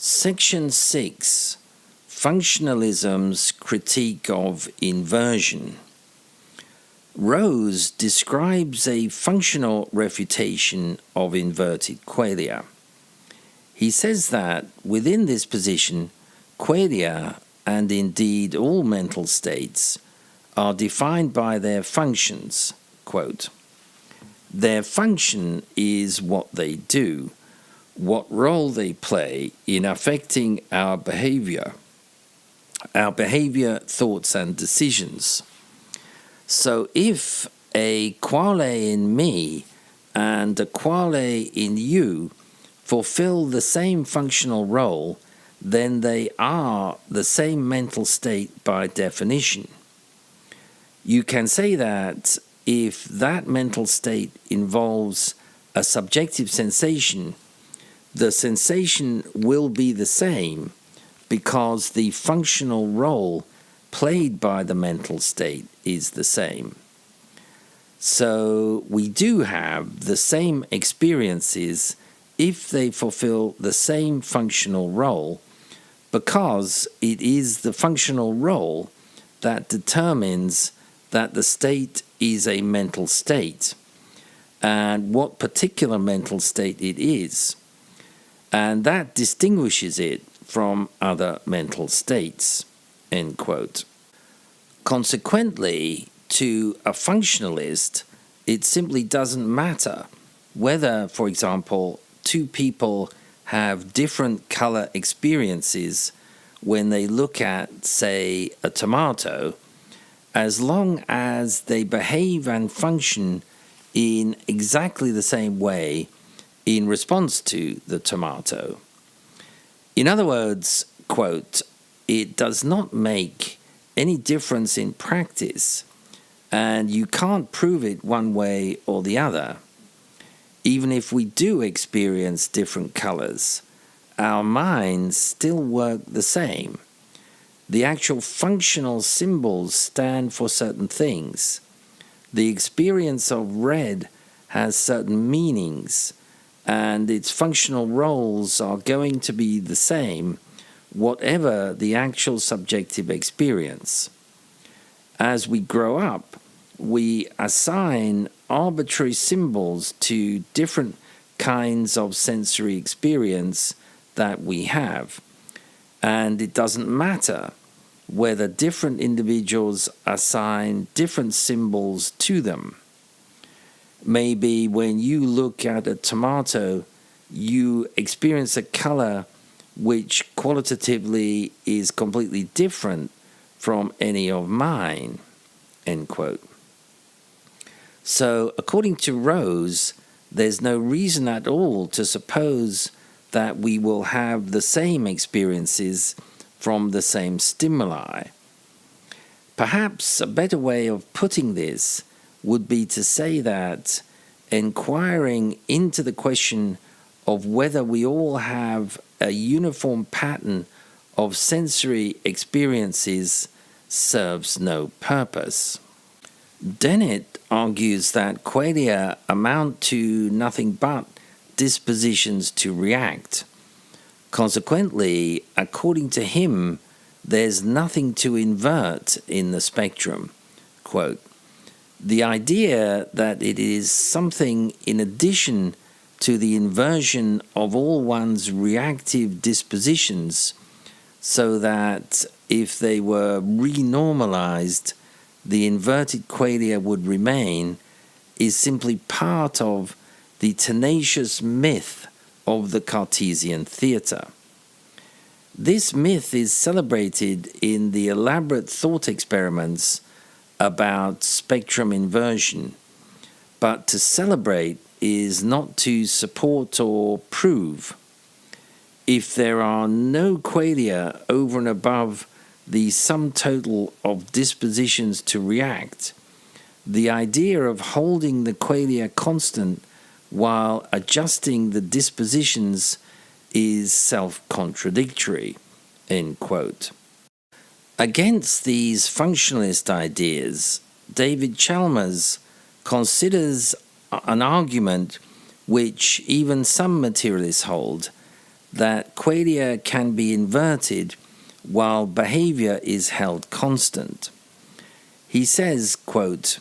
Section 6. Functionalism's Critique of Inversion. Rose describes a functional refutation of inverted qualia. He says that within this position, qualia, and indeed all mental states, are defined by their functions. Quote, "Their function is what they do, what role they play in affecting our behavior, thoughts, and decisions. So if a quale in me and a quale in you fulfill the same functional role, then they are the same mental state by definition. You can say that if that mental state involves a subjective sensation, the sensation will be the same because the functional role played by the mental state is the same. So we do have the same experiences if they fulfill the same functional role, because it is the functional role that determines that the state is a mental state and what particular mental state it is. And that distinguishes it from other mental states." End quote. Consequently, to a functionalist, it simply doesn't matter whether, for example, two people have different color experiences when they look at, say, a tomato, as long as they behave and function in exactly the same way in response to the tomato. In other words, quote, "It does not make any difference in practice, and you can't prove it one way or the other. Even if we do experience different colors, our minds still work the same. The actual functional symbols stand for certain things. The experience of red has certain meanings, and its functional roles are going to be the same, whatever the actual subjective experience. As we grow up, we assign arbitrary symbols to different kinds of sensory experience that we have, and it doesn't matter whether different individuals assign different symbols to them. Maybe when you look at a tomato, you experience a color which qualitatively is completely different from any of mine." End quote. So, according to Rose, there's no reason at all to suppose that we will have the same experiences from the same stimuli. Perhaps a better way of putting this would be to say that inquiring into the question of whether we all have a uniform pattern of sensory experiences serves no purpose. Dennett argues that qualia amount to nothing but dispositions to react. Consequently, according to him, there's nothing to invert in the spectrum. Quote, "The idea that it is something in addition to the inversion of all one's reactive dispositions, so that if they were renormalized, the inverted qualia would remain, is simply part of the tenacious myth of the Cartesian theater. This myth is celebrated in the elaborate thought experiments about spectrum inversion, but to celebrate is not to support or prove. If there are no qualia over and above the sum total of dispositions to react, the idea of holding the qualia constant while adjusting the dispositions is self-contradictory." End quote. Against these functionalist ideas, David Chalmers considers an argument which even some materialists hold, that qualia can be inverted while behavior is held constant. He says, quote,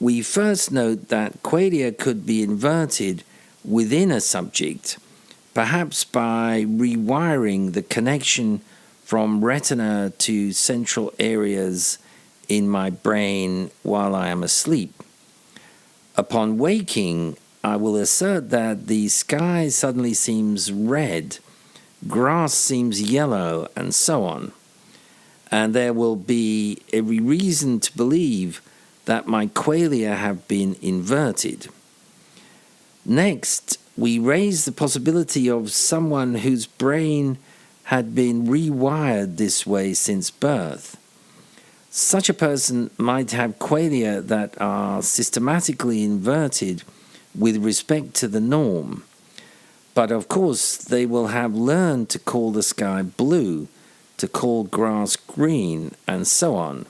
"We first note that qualia could be inverted within a subject, perhaps by rewiring the connection from retina to central areas in my brain while I am asleep. Upon waking, I will assert that the sky suddenly seems red, grass seems yellow, and so on. And there will be every reason to believe that my qualia have been inverted. Next, we raise the possibility of someone whose brain had been rewired this way since birth. Such a person might have qualia that are systematically inverted with respect to the norm, but of course they will have learned to call the sky blue, to call grass green, and so on.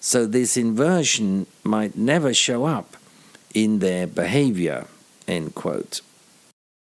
So this inversion might never show up in their behavior." End quote.